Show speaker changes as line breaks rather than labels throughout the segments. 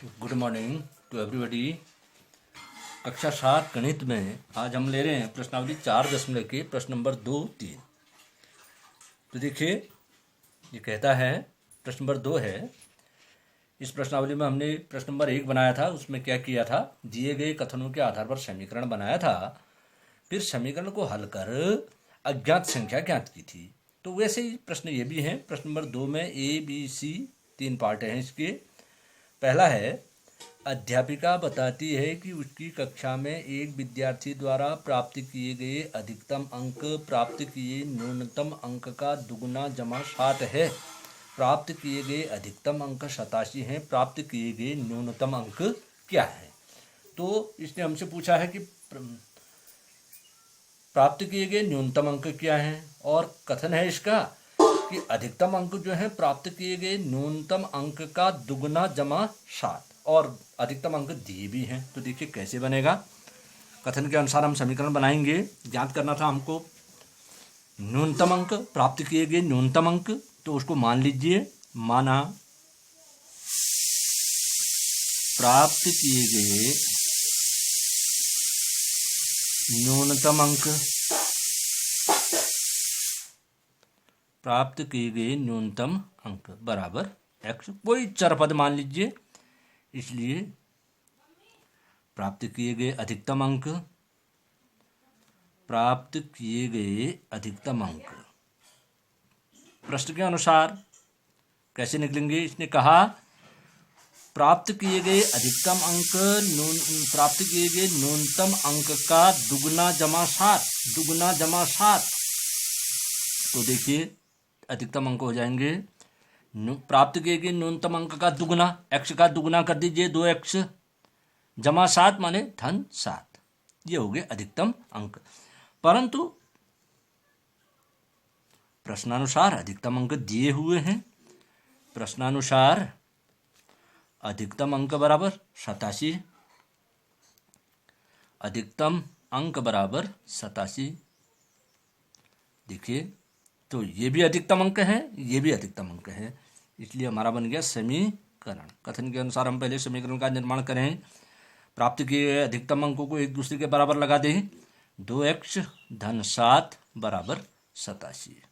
Good morning to everybody. कक्षा 7 गणित में आज हम ले रहे हैं प्रश्नावली 4 के प्रश्न नंबर 2, 3। तो देखिए, ये कहता है प्रश्न नंबर 2 है। इस प्रश्नावली में हमने प्रश्न नंबर 1 बनाया था। उसमें क्या किया था, दिए गए कथनों के आधार पर समीकरण बनाया था, फिर समीकरण को हल कर अज्ञात संख्या ज्ञात की थी। तो वैसे ही प्रश्न ये भी है। प्रश्न नंबर 2 में ABC 3 पार्ट हैं इसके। पहला है, अध्यापिका बताती है कि उसकी कक्षा में एक विद्यार्थी द्वारा प्राप्त किए गए अधिकतम अंक प्राप्त किए न्यूनतम अंक का दुगुना जमा 7 है। प्राप्त किए गए अधिकतम अंक 87 हैं। प्राप्त किए गए न्यूनतम अंक क्या है? तो इसने हमसे पूछा है कि प्राप्त किए गए न्यूनतम अंक क्या हैं, और कथन है इसका कि अधिकतम अंक जो है प्राप्त किए गए न्यूनतम अंक का दुगुना जमा 7, और अधिकतम अंक दिए भी हैं। तो देखिए कैसे बनेगा। कथन के अनुसार हम समीकरण बनाएंगे। ज्ञात करना था हमको न्यूनतम अंक, प्राप्त किए गए न्यूनतम अंक। तो उसको मान लीजिए, माना प्राप्त किए गए न्यूनतम अंक, प्राप्त किए गए न्यूनतम अंक बराबर x, कोई चर पद मान लीजिए। इसलिए प्राप्त किए गए अधिकतम अंक, प्राप्त किए गए अधिकतम अंक प्रश्न के अनुसार कैसे निकलेंगे। इसने कहा प्राप्त किए गए अधिकतम अंक प्राप्त किए गए न्यूनतम अंक का दुगुना जमा 7, दुगुना जमा 7। तो देखिए अधिकतम अंक हो जाएंगे प्राप्त किए गए न्यूनतम अंक का दुगुना, x का दुगुना कर दीजिए 2x जमा 7 माने धन 7। ये हो गए अधिकतम अंक। परंतु प्रश्नानुसार अधिकतम अंक दिए हुए हैं। प्रश्नानुसार अधिकतम अंक बराबर 87, अधिकतम अंक बराबर 87। देखिए, तो ये भी अधिकतम अंक है, ये भी अधिकतम अंक है, इसलिए हमारा बन गया समीकरण। कथन के अनुसार हम पहले समीकरण का निर्माण करें। प्राप्त किए गए अधिकतम अंकों को एक दूसरे के बराबर लगा दें। 2x धन 7 बराबर 87।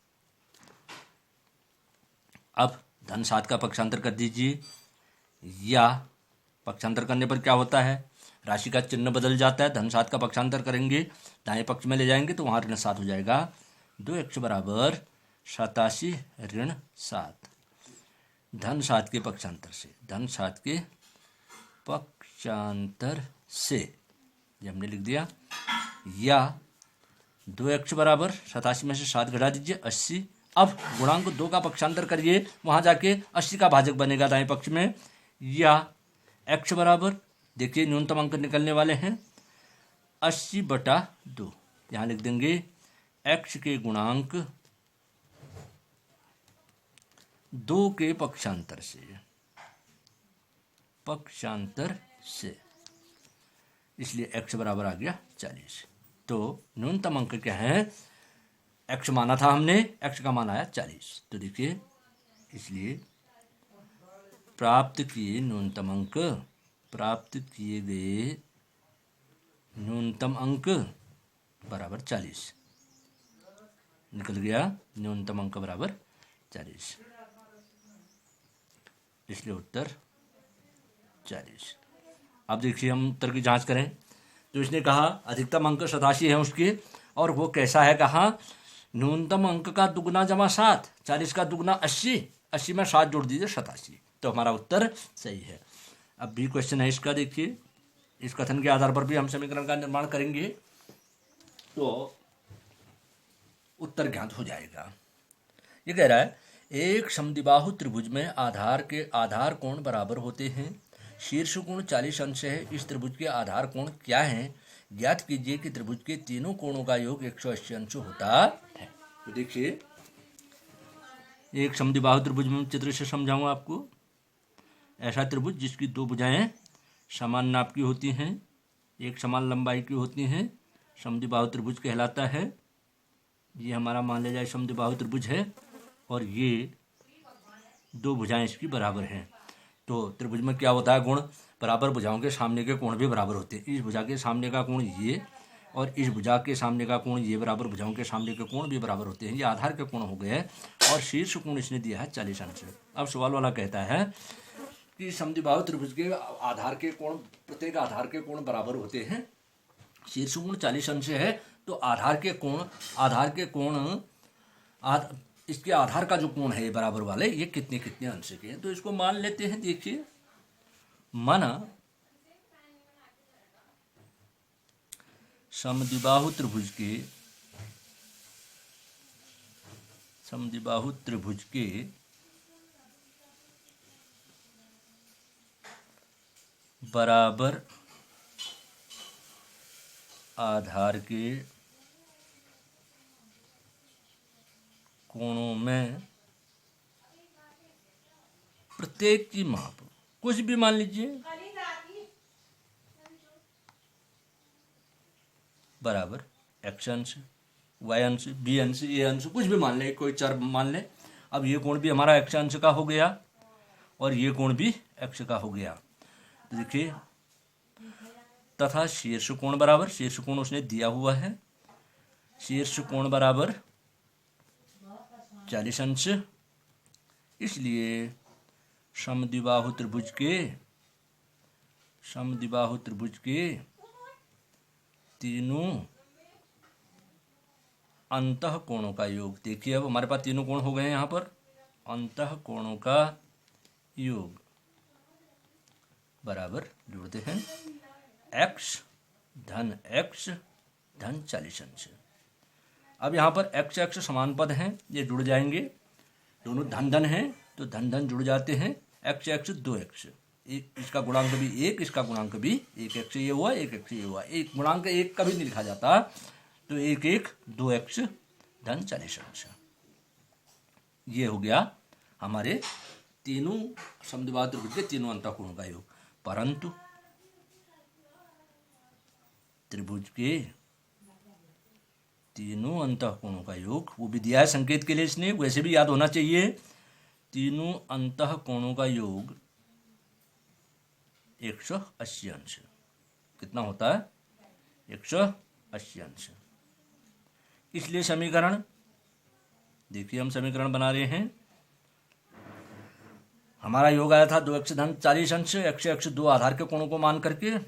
अब धन 7 का पक्षांतर कर दीजिए, या पक्षांतर करने पर क्या होता है, राशि का चिन्ह बदल जाता है। धन 7 का पक्षांतर करेंगे, दाएं पक्ष में ले जाएंगे तो वहाँ ऋण 7 हो जाएगा। 2x बराबर 87 ऋण 7 धन 7 के पक्षांतर से, धन 7 के पक्षांतर से ये हमने लिख दिया। या 2x बराबर 87 में से 7 घटा दीजिए 80। अब गुणांक 2 का पक्षांतर करिए, वहाँ जाके 80 का भाजक बनेगा दाएं पक्ष में। या x बराबर, देखिए न्यूनतम अंक निकलने वाले हैं 80/2। यहाँ लिख देंगे x के गुणांक 2 के पक्षांतर से, पक्षांतर से, इसलिए x बराबर आ गया 40। तो न्यूनतम अंक क्या है, x माना था हमने, x का मान आया 40। तो देखिए, इसलिए प्राप्त किए न्यूनतम अंक, प्राप्त किए गए न्यूनतम अंक बराबर 40 निकल गया। न्यूनतम अंक बराबर 40, इसलिए उत्तर 40। अब देखिए हम उत्तर की जांच करें। तो इसने कहा अधिकतम अंक 87 है उसके, और वो कैसा है, कहा न्यूनतम अंक का दुगुना जमा 7, 40 का दुगुना 80, 80 में 7 जोड़ दीजिए 87। तो हमारा उत्तर सही है। अब भी क्वेश्चन है इसका। देखिए, इस कथन के आधार पर भी हम समीकरण का निर्माण करेंगे तो उत्तर ज्ञात हो जाएगा। ये कह रहा है, एक समद्विबाहु त्रिभुज में आधार के आधार कोण बराबर होते हैं। शीर्ष कोण 40 अंश है। इस त्रिभुज के आधार कोण क्या हैं? ज्ञात कीजिए कि त्रिभुज के तीनों कोणों का योग 180 अंश होता है। तो देखिए, एक समद्विबाहु त्रिभुज में चित्र से समझाऊंगा आपको। ऐसा त्रिभुज जिसकी 2 भुजाएं समान नाप की होती हैं, एक समान लंबाई की होती हैं, समद्विबाहु त्रिभुज कहलाता है। ये हमारा मान लिया जाए समद्विबाहु त्रिभुज है, और ये 2 भुजाएं इसकी बराबर हैं। तो त्रिभुज में क्या होता है गुण, बराबर भुजाओं के सामने के कोण भी बराबर होते हैं। इस भुजा के सामने का कोण ये और इस भुजा के सामने का कोण ये बराबर भुजाओं के सामने के कोण भी बराबर होते हैं। ये आधार के कोण हो गए और शीर्ष कोण इसने दिया है 40 अंश। अब सवाल वाला कहता है कि समद्विबाहु त्रिभुज के आधार के कोण, प्रत्येक आधार के कोण बराबर होते हैं। शीर्ष कोण 40 अंश है तो आधार के कोण इसके आधार का जो कोण है बराबर वाले ये कितने कितने अंश के हैं। तो इसको मान लेते हैं। देखिए, माना समद्विबाहु त्रिभुज के बराबर आधार के कोणों में प्रत्येक की माप कुछ भी मान लीजिए बराबर x अंश, y अंश, b अंश, a अंश, कुछ भी मान ले, कोई चर मान ले। अब ये कोण भी हमारा x अंश का हो गया और ये कोण भी x का हो गया। तो देखिए, तथा शीर्ष कोण बराबर, शीर्ष कोण उसने दिया हुआ है, शीर्ष कोण बराबर 40 अंश। इसलिए समद्विबाहु त्रिभुज के तीनों अंतः कोणों का योग। देखिए, अब हमारे पास तीनों कोण हो गए हैं। यहाँ पर अंतः कोणों का योग बराबर जोड़ते हैं x धन 40 अंश। अब यहाँ पर x समान पद हैं, ये जुड़ जाएंगे, दोनों धन धन हैं तो धन धन जुड़ जाते हैं। x 2x, एक इसका गुणांक भी 1, इसका गुणांक भी 1x ये हुआ, 1x ये हुआ। एक गुणांक 1 का भी नहीं लिखा जाता, तो 1 2x धन 40 अंश। ये हो गया हमारे तीनों समद्विबाहु त्रिभुज के तीनों अंतःकोणों का योग। परंतु त्रिभुज के तीनों अंतःकोणों का योग वो भी दिया है संकेत के लिए इसने, वैसे भी याद होना चाहिए। तीनों अंतःकोणों का योग 180 अंश। कितना होता है? 180 अंश। इसलिए समीकरण देखिए, हम समीकरण बना रहे हैं। हमारा योग आया था 2x धन 40 अंश, x 2 आधार के कोणों को मान करके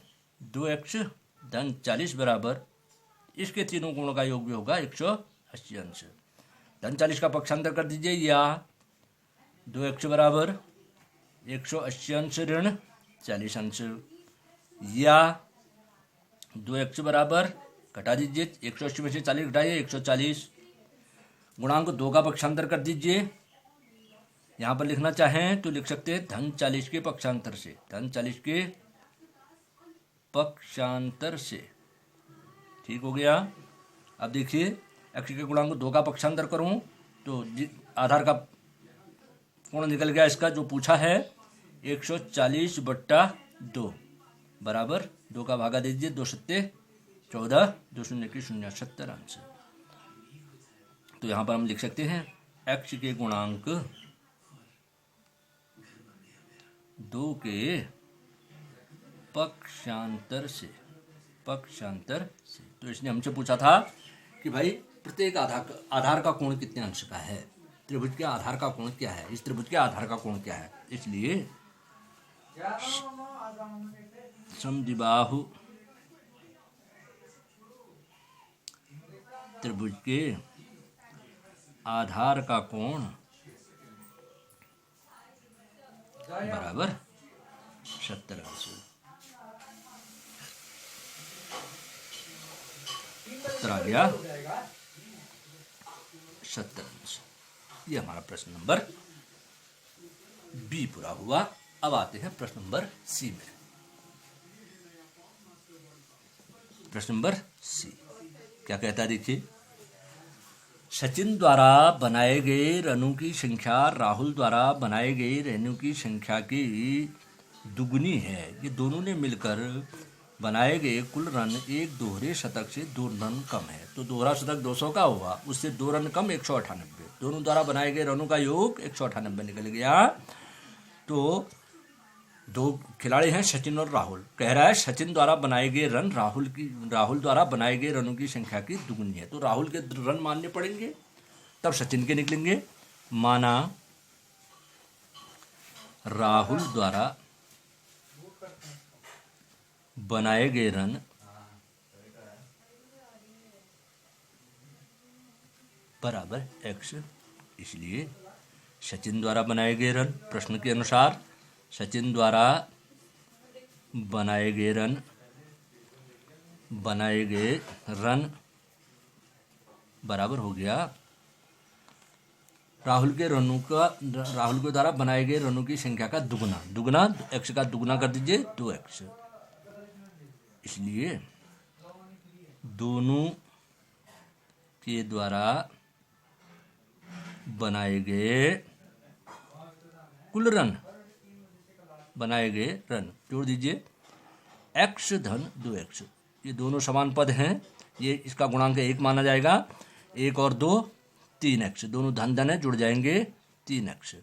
2x धन 40 बराबर इसके तीनों कोणों का योग भी होगा 180 अंश। धन 40 का पक्षांतर कर दीजिए, या 2x बराबर 180 अंश ऋण 40 अंश, या 2x बराबर घटा दीजिए 180 में से 40 घटाइए 140, गुणांक 2 का पक्षांतर कर दीजिए। यहाँ पर लिखना चाहें तो लिख सकते हैं धन 40 के पक्षांतर से, धन 40 के पक्षांतर से। ठीक हो गया। अब देखिए, x के गुणांक 2 का पक्षांतर करूं तो आधार का कोण निकल गया इसका जो पूछा है 140/2 बराबर 2 का भागा दीजिए, 2 सत्ते 14, 2 शून्य की 0 70 अंश। तो यहाँ पर हम लिख सकते हैं x के गुणांक 2 के पक्षांतर से। तो इसने हमसे पूछा था कि भाई प्रत्येक आधार का कोण कितने अंश का है, त्रिभुज के आधार का कोण क्या है, इस त्रिभुज के आधार का कोण क्या है। इसलिए समद्विबाहु त्रिभुज के आधार का कोण बराबर 70 अंश। उत्तर आ गया 70 अंश। ये हमारा प्रश्न नंबर बी पूरा हुआ। अब आते हैं प्रश्न नंबर सी में। प्रश्न नंबर सी क्या कहता है, देखिए, सचिन द्वारा बनाए गए रनों की संख्या राहुल द्वारा बनाए गए रनों की संख्या की दुगुनी है। ये दोनों ने मिलकर बनाए गए कुल रन एक दोहरे शतक से 2 रन कम है। तो दोहरा शतक 200 का हुआ, उससे 2 रन कम 198। दोनों द्वारा बनाए गए रनों का योग 198 निकल गया। तो दो खिलाड़ी हैं सचिन और राहुल। कह रहा है सचिन द्वारा बनाए गए रन राहुल द्वारा बनाए गए रनों की संख्या की दुगुनी है। तो राहुल के रन मानने पड़ेंगे तब सचिन के निकलेंगे। माना राहुल द्वारा बनाए गए रन बराबर x, इसलिए सचिन द्वारा बनाए गए रन, प्रश्न के अनुसार सचिन द्वारा बनाए गए रन बराबर हो गया राहुल के द्वारा बनाए गए रनों की संख्या का दुगुना x का दुगुना कर दीजिए 2x, इसलिए दोनों के द्वारा बनाए गए रन जोड़ दीजिए x धन 2x, ये दोनों समान पद हैं, ये इसका गुणांक 1 माना जाएगा। 1 और 2 3x, दोनों धन है, जुड़ जाएंगे 3x।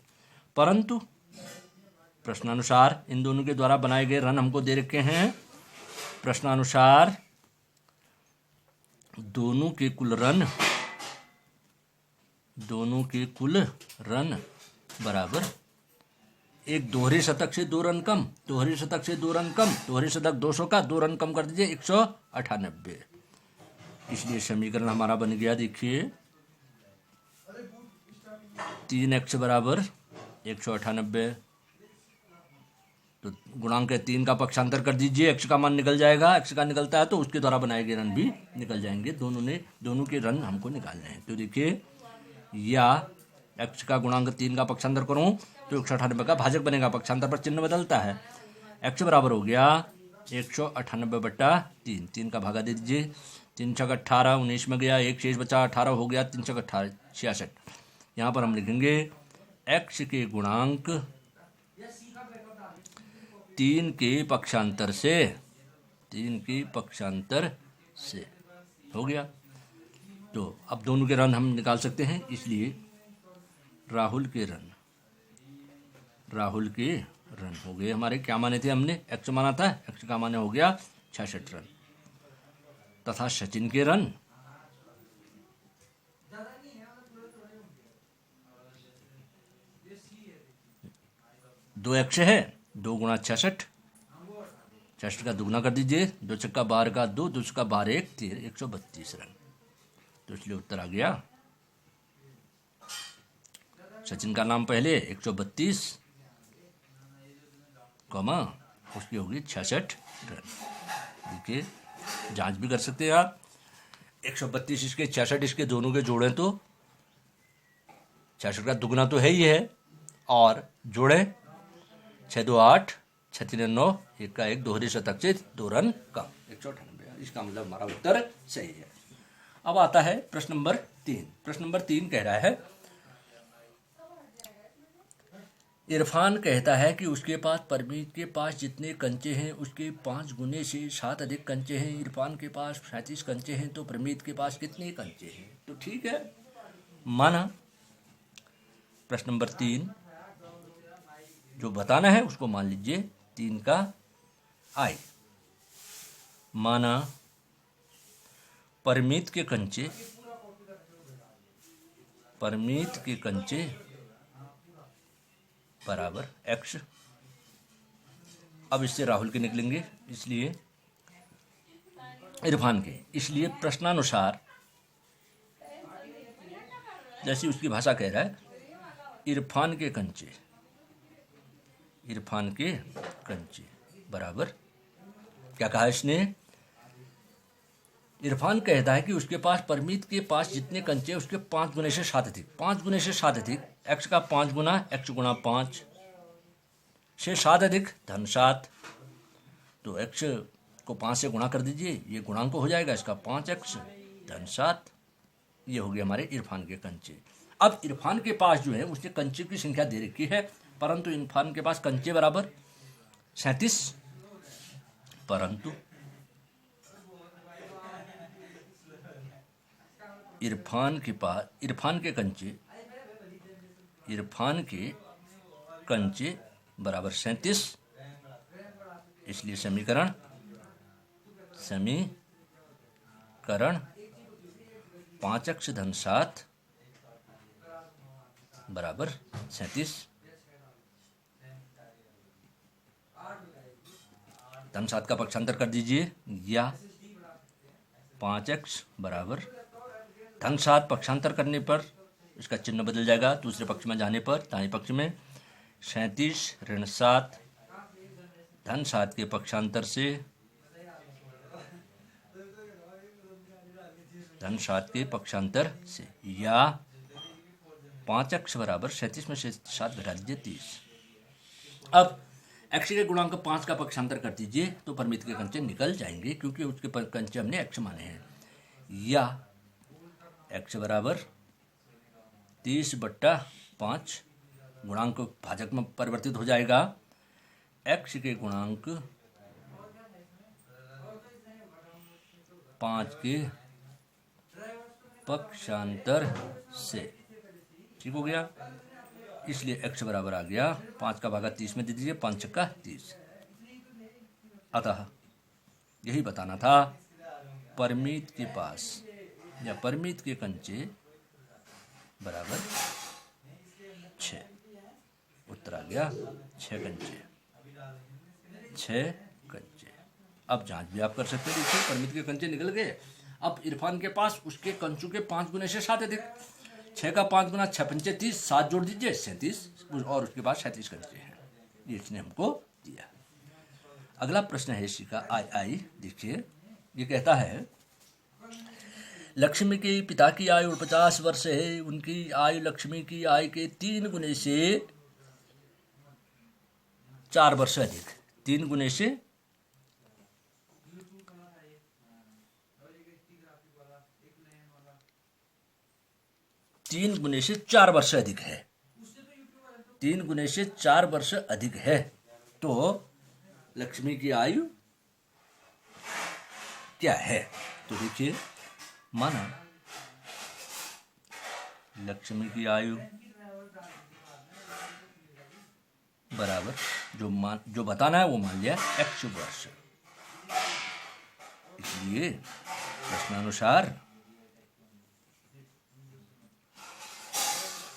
परंतु प्रश्नानुसार इन दोनों के द्वारा बनाए गए रन हमको दे रखे हैं। प्रश्नानुसार दोनों के कुल रन एक दोहरे शतक से 2 रन कम, दोहरे शतक 200 का 2 रन कम कर दीजिए 198। इसलिए समीकरण हमारा बन गया, देखिए 3x बराबर 198। तो गुणांक 3 का पक्षांतर कर दीजिए, x का मान निकल जाएगा। x का निकलता है तो उसके द्वारा बनाए गए रन भी निकल जाएंगे। दोनों के रन हमको निकालने हैं। तो देखिए, या x का गुणांक 3 का पक्षांतर करूं तो 198 का भाजक बनेगा, पक्षांतर पर चिन्ह बदलता है। x बराबर हो गया 198/3, 3 का भागा दे दीजिए। 3 छक 18, 19 में गया, 1 शेष बचा, 18 हो गया, 3 छक 18 66। यहाँ पर हम लिखेंगे x के गुणांक 3 के पक्षांतर से हो गया। तो अब दोनों के रन हम निकाल सकते हैं, इसलिए राहुल के रन हो गए हमारे, क्या माने थे हमने, x माना था, x का माने हो गया 66 रन, तथा सचिन के रन 2x है, 2 गुणा 66, 66 का दुगुना कर दीजिए, 2 छक्का 12 का 2, 2 छक्का 12 1 13, 132 रन। तो इसलिए उत्तर आ गया, सचिन का नाम पहले 132, कॉमा उसकी होगी 66 रन। देखिए, जांच भी कर सकते हैं आप, 132 इसके 66 इसके दोनों के जोड़ें तो 66 का दुगुना तो है ही है, और जोड़े 6 2 8, 6 3 9, 1 का 1, दोहरे शतक से 2 रन कम, 198। इसका मतलब हमारा उत्तर सही है। अब आता है प्रश्न नंबर 3। प्रश्न नंबर 3 कह रहा है, इरफान कहता है कि उसके पास परमीत के पास जितने कंचे हैं उसके 5 गुने से 7 अधिक कंचे हैं। इरफान के पास 37 कंचे हैं, तो परमीत के पास कितने कंचे हैं? तो ठीक है, माना प्रश्न नंबर 3 जो बताना है उसको मान लीजिए 3 का आई। माना परमीत के कंचे बराबर x। अब इससे राहुल के निकलेंगे, इसलिए इरफान के, इसलिए प्रश्नानुसार जैसी उसकी भाषा कह रहा है, इरफान के कंचे बराबर, क्या कहा इसने, इरफान कहता है कि उसके पास परमीत के पास जितने कंचे उसके 5 गुने से 7 अधिक, 5 गुने से 7 अधिक, x का 5 गुना, x गुणा 5 से 7 अधिक धन 7, तो x को 5 से गुणा कर दीजिए, ये गुणांक हो जाएगा इसका 5x धन 7। ये हो गया हमारे इरफान के कंचे। अब इरफान के पास जो है उसने कंचे की संख्या दे रखी है, परंतु इरफान के पास कंचे बराबर 37, परंतु इरफान के कंचे बराबर 37, इसलिए समीकरण 5x धन 7 बराबर 37। धन 7 का पक्षांतर कर दीजिए, या 5x बराबर धन 7 पक्षांतर करने पर इसका चिन्ह बदल जाएगा, दूसरे पक्ष में जाने पर दाएं पक्ष में 37 ऋण 7 धन 7 के पक्षांतर से धन 7 के पक्षांतर से, या 5x बराबर 37 में से 7 घटा दीजिए 30। अब x के गुणांक 5 का पक्षांतर कर दीजिए तो परिमित के कंचे निकल जाएंगे, क्योंकि उसके कंचे हमने x माने हैं। या x बराबर 30/5 गुणांक भाजक में परिवर्तित हो जाएगा। x के गुणांक 5 के पक्षांतर से, ठीक हो गया। इसलिए x बराबर आ गया 5 का भागा 30 में दे दीजिए, 5 का 30। अतः यही बताना था, परिमित के पास या परिमित के कंचे बराबर 6। उत्तर आ गया 6 कंचे, 6 कंचे। अब जांच भी आप कर सकते हैं। देखिए परिमित के कंचे निकल गए। अब इरफान के पास उसके कंचों के 5 गुने से 7 अधिक, 6 का 5 गुना 6 पंचे 30, 7 जोड़ दीजिए 37, और उसके पास 37 कंचे हैं। ये इसने हमको दिया। अगला प्रश्न है इसी का आई। देखिए ये कहता है, लक्ष्मी के पिता की आयु 50 वर्ष है। उनकी आयु लक्ष्मी की आयु के 3 गुने से 4 वर्ष अधिक। 3 गुने से 3 गुने से 4 वर्ष अधिक है। 3 गुने से 4 वर्ष अधिक है तो लक्ष्मी की आयु क्या है? तो देखिए, माना लक्ष्मी की आयु बराबर जो बताना है वो मान लिया x वर्ष। इसलिए प्रश्नानुसार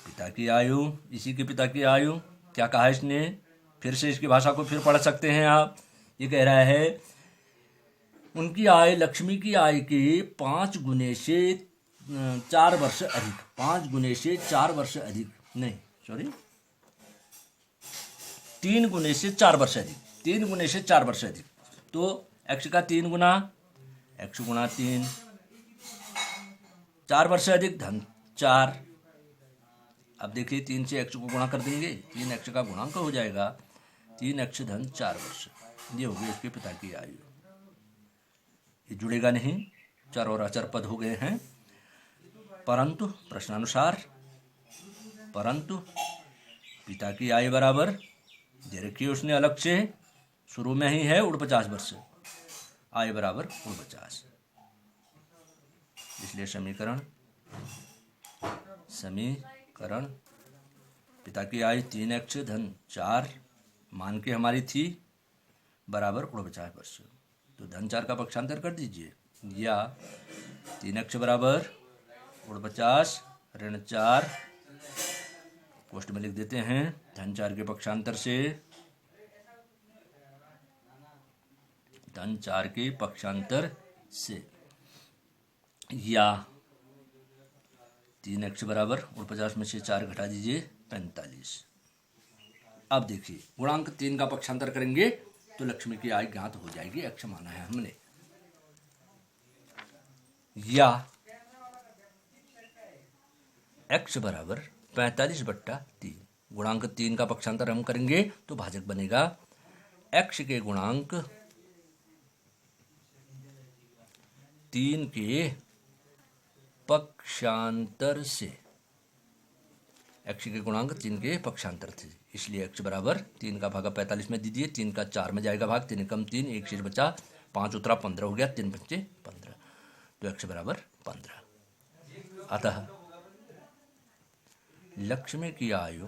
पिता की आयु, इसी के पिता की आयु क्या कहा इसने, फिर से इसकी भाषा को फिर पढ़ सकते हैं आप। ये कह रहा है उनकी आय लक्ष्मी की आय के 5 गुने से 4 वर्ष अधिक। 5 गुने से 4 वर्ष अधिक नहीं, सॉरी 3 गुने से 4 वर्ष अधिक। 3 गुने से 4 वर्ष अधिक तो x का 3 गुना, x गुणा 3, 4 वर्ष अधिक धन 4। अब देखिए 3 से x को गुणा कर देंगे, 3x का गुणांक हो जाएगा, 3x धन 4 वर्ष। ये हो गई इसके पिता की आयु। ये जुड़ेगा नहीं, चर और अचर पद हो गए हैं। परंतु प्रश्नानुसार पिता की आयु बराबर, दे रखी है उसने अलग से, शुरू में ही है 49 वर्ष, आयु बराबर 49। इसलिए समीकरण पिता की आयु 3x धन 4 मान के हमारी थी बराबर 49 वर्ष। तो धन 4 का पक्षांतर कर दीजिए, या 3x बराबर 49 ऋण 4, पोस्ट में लिख देते हैं धन 4 के पक्षांतर से, धन 4 के पक्षांतर से, या 3x बराबर 49 में से 4 घटा दीजिए 45। अब देखिए गुणांक 3 का पक्षांतर करेंगे तो लक्ष्मी की आय ज्ञात हो जाएगी, x माना है हमने। या x बराबर 45/3, गुणांक 3 का पक्षांतर हम करेंगे तो भाजक बनेगा x के गुणांक 3 के पक्षांतर से, x के गुणांक 3 के पक्षांतर थे। इसलिए x बराबर 3 का भागा 45 में दीजिए, 3 का 4 में जाएगा भाग, 3 कम 3, 1 शेष बचा, 5 उतरा 15 हो गया, 3 बच्चे 15, तो x बराबर 15। अतः लक्ष्मी की आयु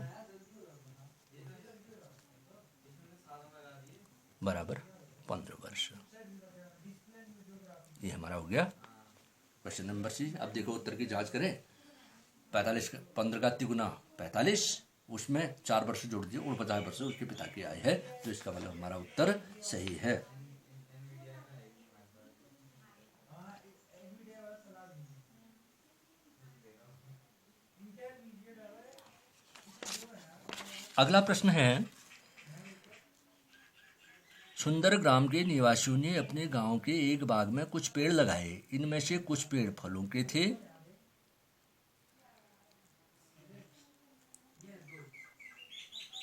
बराबर 15 वर्ष। ये हमारा हो गया क्वेश्चन नंबर सी। अब देखो उत्तर की जांच करें। 45 15 का तिगुना 45, उसमें 4 वर्ष जोड़ दिए, 49 वर्ष उसके पिता की आय है, तो इसका मतलब हमारा उत्तर सही है। अगला प्रश्न है, सुंदर ग्राम के निवासियों ने अपने गांव के एक बाग में कुछ पेड़ लगाए। इनमें से कुछ पेड़ फलों के थे,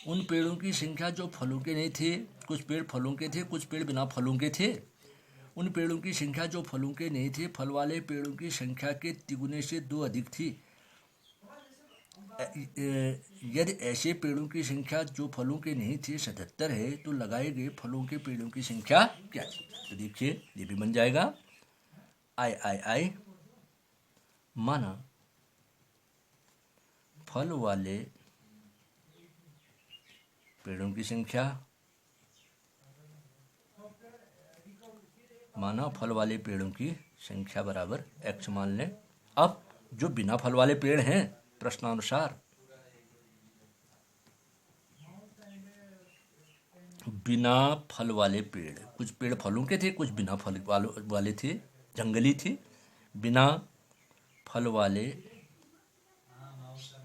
उन पेड़ों की संख्या जो फलों के नहीं थे। कुछ पेड़ फलों के थे, कुछ पेड़ बिना फलों के थे। उन पेड़ों की संख्या जो फलों के नहीं थे, फल वाले पेड़ों की संख्या के तिगुने से 2 अधिक थी। यदि ऐसे पेड़ों की संख्या जो फलों के नहीं थे 77 है, तो लगाए गए फलों के पेड़ों की संख्या क्या थी? तो देखिए ये भी बन जाएगा आई माना फल वाले पेड़ों की संख्या, माना फल वाले पेड़ों की संख्या बराबर x मान लें। अब जो बिना फल वाले पेड़ हैं, प्रश्नानुसार बिना फल वाले पेड़, कुछ पेड़ फलों के थे, कुछ बिना फल वाले थे, जंगली थे। बिना फल वाले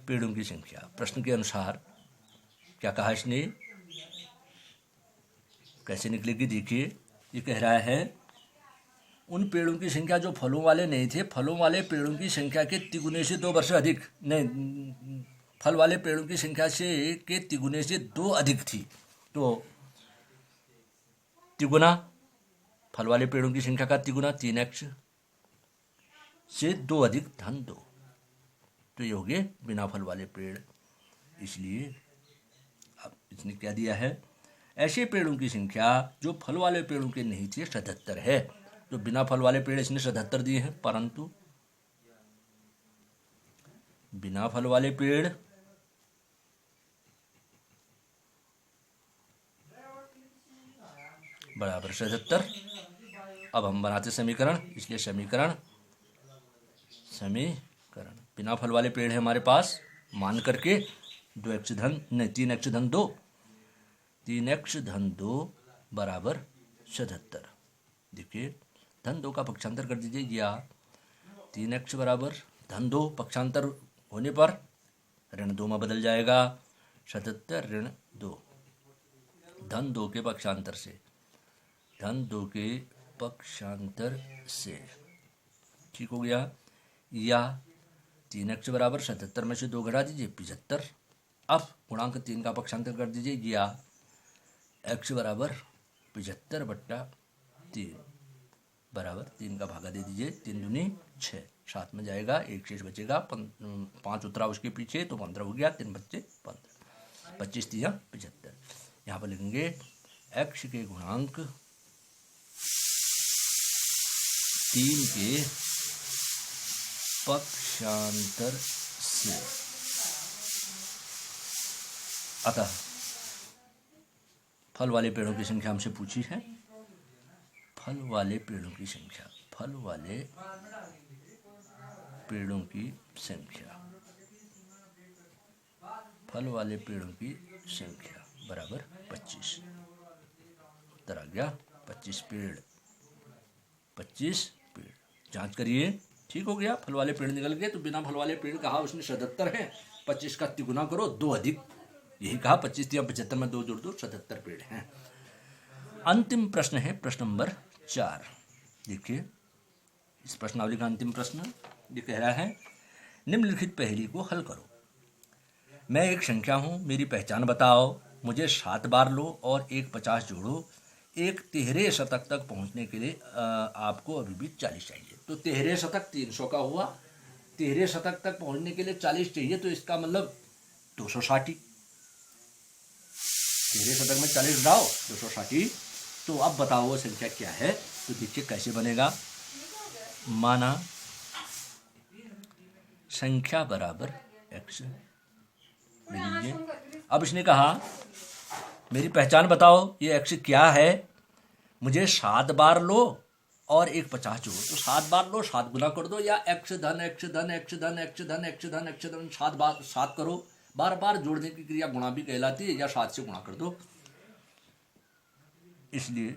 पेड़ों की संख्या, प्रश्न के अनुसार क्या कहा इसने, कैसे निकलेगी? देखिए ये कह रहा है उन पेड़ों की संख्या जो फलों वाले नहीं थे, फलों वाले पेड़ों की संख्या के तिगुने से 2 वर्ष अधिक, नहीं, फल वाले पेड़ों की संख्या से के तिगुने से 2 अधिक थी। तो तिगुना फल वाले पेड़ों की संख्या का तिगुना 3x से 2 अधिक धन 2, तो ये हो गए बिना फल वाले पेड़। इसलिए अब इसने क्या दिया है, ऐसे पेड़ों की संख्या जो फल वाले पेड़ों के नहीं थे 77 है। तो बिना फल वाले पेड़ इसने 77 दिए हैं, परंतु बिना फल वाले पेड़ बराबर 77। अब हम बनाते समीकरण, इसलिए समीकरण बिना फल वाले पेड़ है हमारे पास, मान करके 2x धन नहीं 3x धन 2, 3x धन 2 बराबर 77। देखिए धन 2 का पक्षांतर कर दीजिए, या 3x बराबर धन 2 पक्षांतर होने पर ऋण 2 में बदल जाएगा। 77 ऋण 2 धन 2 के पक्षांतर से, धन 2 के पक्षांतर से, ठीक हो गया। या 3x बराबर 77 में से 2 घटा दीजिए 75। अब गुणांक 3 का पक्षांतर कर दीजिए, या x बराबर 75/3 बराबर 3 का भागा दे दीजिए, 3 दूनी 6, 7 में जाएगा, 1 शेष बचेगा, 5 उतरा उसके पीछे तो 15 हो गया, 3 बच्चे 15, 25 3 75। यहाँ पर लिखेंगे x के गुणांक 3 के पक्षांतर से, अतः फल वाले पेड़ों की संख्या हमसे पूछी है, फल वाले पेड़ों की संख्या, फल वाले पेड़ों की संख्या, फल वाले पेड़ों की संख्या बराबर 25। उत्तर आ गया 25 पेड़, 25 पेड़। जांच करिए, ठीक हो गया, फल वाले पेड़ निकल गए। तो बिना फल वाले पेड़ कहा उसने 77 है, 25 का तिगुना करो 2 अधिक, यही कहा 25 या 75 में 2 जोड़ दो, 77 पेड़ हैं। अंतिम प्रश्न है प्रश्न नंबर 4। देखिए इस प्रश्नावली का अंतिम प्रश्न ये कह रहा है, निम्नलिखित पहेली को हल करो। मैं एक संख्या हूँ, मेरी पहचान बताओ, मुझे 7 बार लो और एक 50 जोड़ो। एक 13 शतक तक पहुँचने के लिए आपको अभी भी 40 चाहिए। तो 13 शतक 300 का हुआ, 13 शतक तक पहुँचने के लिए 40 चाहिए, तो इसका मतलब 260। 13 शतक में 40 डालो 260। तो अब बताओ वो संख्या क्या है? तो देखिए कैसे बनेगा। माना संख्या बराबर x, अब इसने कहा मेरी पहचान बताओ, ये x क्या है? मुझे 7 बार लो और एक 50 जोड़ो। तो 7 बार लो, 7 गुना कर दो, या x धन x धन x धन x धन x धन x धन 7 बार 7 करो। बार बार जोड़ने की क्रिया गुणा भी कहलाती है, या 7 से गुणा कर दो। इसलिए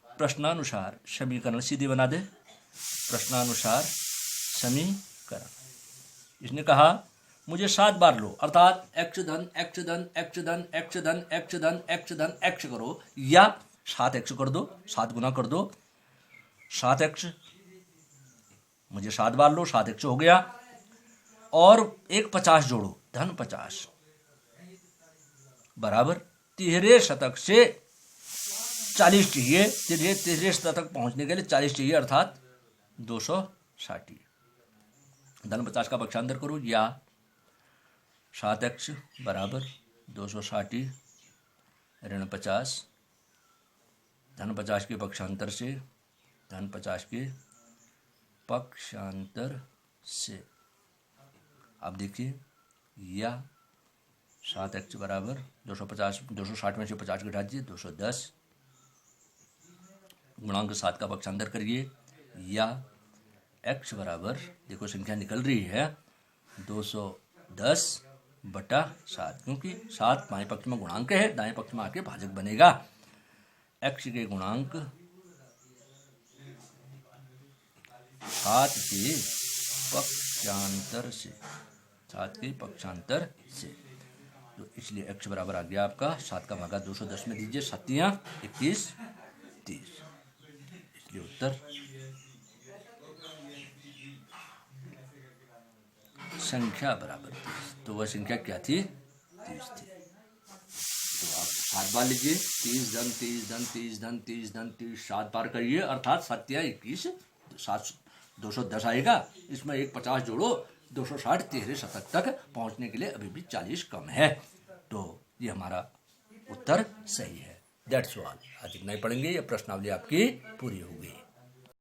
प्रश्नानुसार समीकरण सीधे बना दे। प्रश्नानुसार समीकरण, इसने कहा मुझे 7 बार लो, अर्थात x धन x धन x धन x धन x धन x धन x करो, या 7x कर दो, 7 गुना कर दो। 7x, मुझे 7 बार लो, 7x हो गया, और एक 50 जोड़ो, धन 50 बराबर तिहरे शतक से 40 चाहिए। तिहरे शतक तक पहुंचने के लिए 40 चाहिए, अर्थात 260। धन 50 का पक्षांतर करो, या 7x बराबर 260 ऋण 50, धन 50 के पक्षांतर से, धन 50 के पक्षांतर से। अब देखिए, या 7x बराबर 260 में से 50 घटा दीजिए, 210 गुणांक 7 का पक्षांतर करिए, या x बराबर, देखो संख्या निकल रही है 210 बटा 7, क्योंकि 7 बाएं पक्ष में गुणांक है, दाएं पक्ष में आके भाजक बनेगा। x के गुणांक 7 के पक्षांतर से, 7 के पक्षांतर से, तो इसलिए x बराबर आ गया आपका 7 का भागा 210 में दीजिए, 7 21 30। इसलिए उत्तर संख्या बराबर 30। तो वह संख्या क्या थी? 30 थी। तो आप 7 बार लीजिए, 30 धन 30 धन 30 धन 30 धन 30, 7 बार करिए, अर्थात 7 21 7 210 आएगा। इसमें एक 50 जोड़ो, 260 तिहरे शतक तक पहुंचने के लिए अभी भी 40 कम है। तो ये हमारा उत्तर सही है। That's all. आज इतना ही पढ़ेंगे, ये प्रश्नावली आपकी पूरी हो गई।